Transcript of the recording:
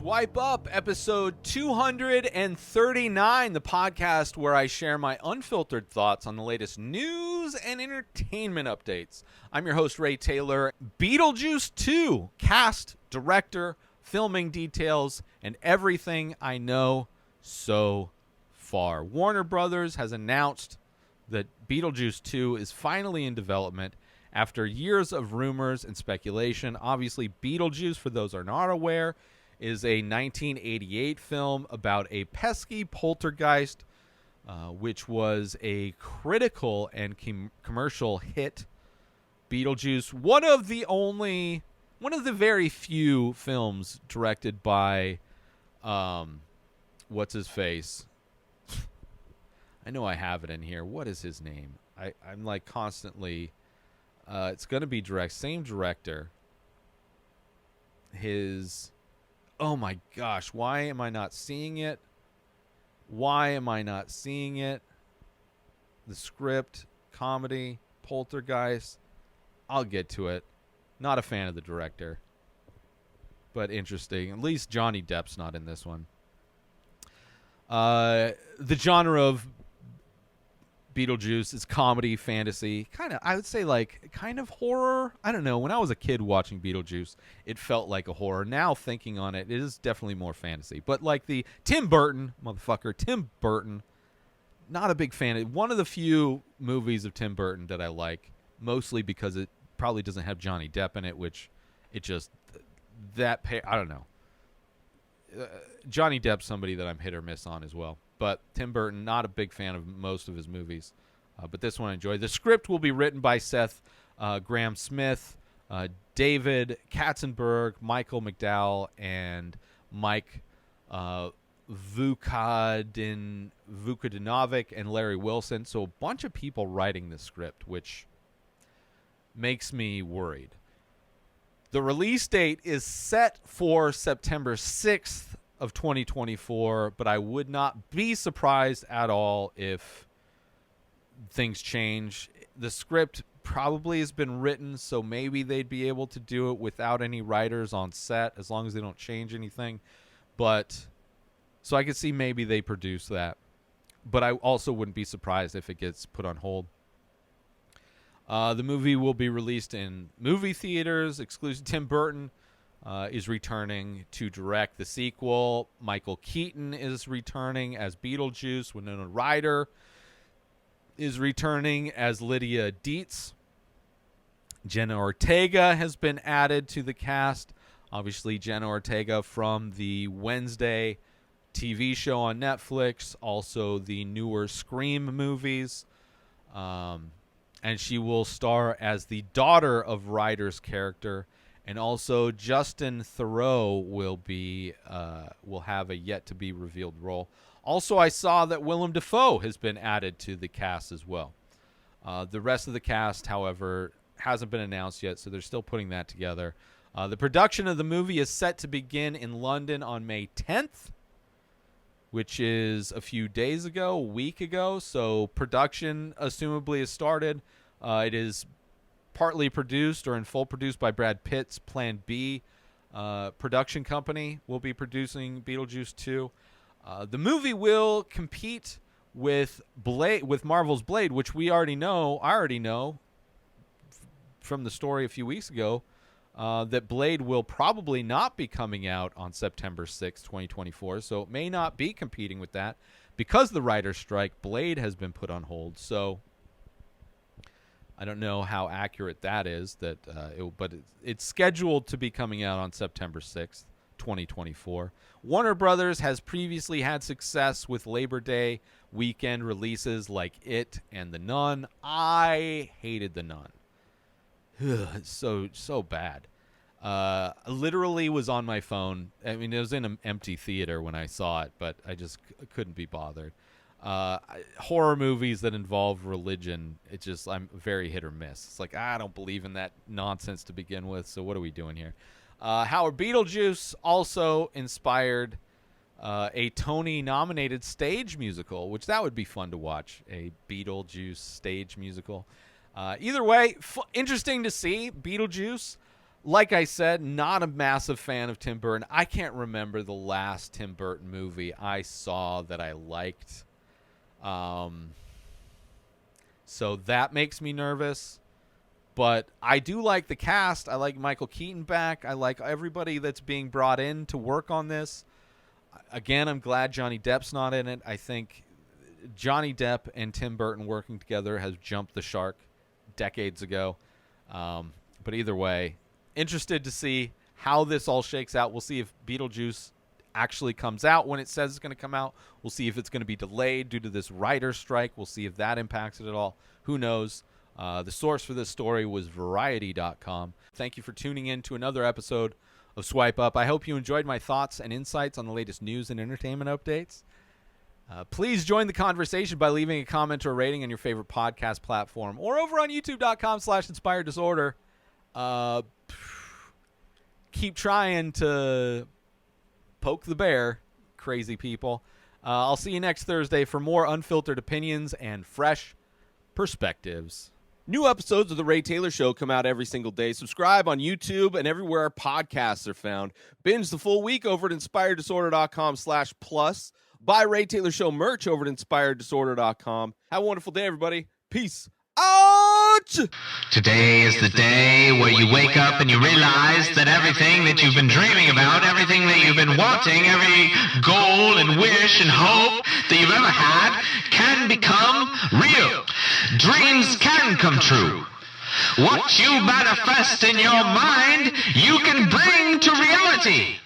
Swipe Up, episode 239, the podcast where I share my unfiltered thoughts on the latest news and entertainment updates. I'm your host, Ray Taylor. Beetlejuice 2, cast, director, filming details, and everything I know so far. Warner Brothers has announced that Beetlejuice 2 is finally in development after years of rumors and speculation. Obviously, Beetlejuice, for those who are not aware, is a 1988 film about a pesky poltergeist, which was a critical and commercial hit. Beetlejuice, one of the very few films directed by, what's his face? I know I have it in here. What is his name? I'm like constantly, it's going to be same director. Oh my gosh, why am I not seeing it? The script, comedy, poltergeist. I'll get to it. Not a fan of the director, but interesting. At least Johnny Depp's not in this one. The genre of Beetlejuice is comedy, fantasy, I would say kind of horror. I don't know. When I was a kid watching Beetlejuice, it felt like a horror. Now thinking on it, it is definitely more fantasy. But like the Tim Burton, not a big fan. One of the few movies of Tim Burton that I like, mostly because it probably doesn't have Johnny Depp in it, which I don't know. Johnny Depp's somebody that I'm hit or miss on as well. But Tim Burton, not a big fan of most of his movies. But this one I enjoyed. The script will be written by Seth Grahame-Smith, David Katzenberg, Michael McDowell, and Mike Vukadinovic and Larry Wilson. So a bunch of people writing this script, which makes me worried. The release date is set for September 6th of 2024, but I would not be surprised at all if things change. The script probably has been written, so maybe they'd be able to do it without any writers on set as long as they don't change anything. But so I could see maybe they produce that, but I also wouldn't be surprised if it gets put on hold. The movie will be released in movie theaters. Exclusive. Tim Burton is returning to direct the sequel. Michael Keaton is returning as Beetlejuice. Winona Ryder is returning as Lydia Dietz. Jenna Ortega has been added to the cast. Obviously, Jenna Ortega from the Wednesday TV show on Netflix. Also, the newer Scream movies. And she will star as the daughter of Ryder's character, and also Justin Theroux will have a yet to be revealed role. Also, I saw that Willem Dafoe has been added to the cast as well. The rest of the cast, however, hasn't been announced yet, so they're still putting that together. The production of the movie is set to begin in London on May 10th, which is a week ago. So production assumably has started. It is partly produced or in full produced by Brad Pitt's Plan B production company. Will be producing Beetlejuice 2. The movie will compete with Marvel's Blade, which I already know from the story a few weeks ago, that Blade will probably not be coming out on September 6th, 2024. So it may not be competing with that. Because of the writer's strike, Blade has been put on hold. So I don't know how accurate that is, but it's scheduled to be coming out on September 6th, 2024. Warner Brothers has previously had success with Labor Day weekend releases like It and The Nun. I hated The Nun. It's so bad. I literally was on my phone. I mean, it was in an empty theater when I saw it, but I just couldn't be bothered. Horror movies that involve religion, I'm very hit or miss. It's like, I don't believe in that nonsense to begin with, so what are we doing here? How Beetlejuice also inspired a Tony-nominated stage musical, which that would be fun to watch, a Beetlejuice stage musical. Either way, interesting to see. Beetlejuice like I said, not a massive fan of Tim Burton. I can't remember the last Tim Burton movie I saw that I liked. So that makes me nervous. But I do like the cast. I like Michael Keaton back. I like everybody that's being brought in to work on this. Again, I'm glad Johnny Depp's not in it. I think Johnny Depp and Tim Burton working together has jumped the shark decades ago. But either way, interested to see how this all shakes out. We'll see if Beetlejuice actually comes out when it says it's going to come out. We'll see if it's going to be delayed due to this Ryder strike. We'll see if that impacts it at all. Who knows? The source for this story was Variety.com. Thank you for tuning in to another episode of Swipe Up. I hope you enjoyed my thoughts and insights on the latest news and entertainment updates. Please join the conversation by leaving a comment or a rating on your favorite podcast platform or over on youtube.com/inspireddisorder. Keep trying to poke the bear, crazy people. I'll see you next Thursday for more unfiltered opinions and fresh perspectives. New episodes of The Ray Taylor Show come out every single day. Subscribe on YouTube and everywhere our podcasts are found. Binge the full week over at inspireddisorder.com/plus. Buy Ray Taylor Show merch over at inspireddisorder.com. Have a wonderful day, everybody. Peace out! Today is the day where you wake up and you realize that everything that you've been dreaming about, everything that you've been wanting, every goal and wish and hope that you've ever had can become real. Dreams can come true. What you manifest in your mind, you can bring to reality.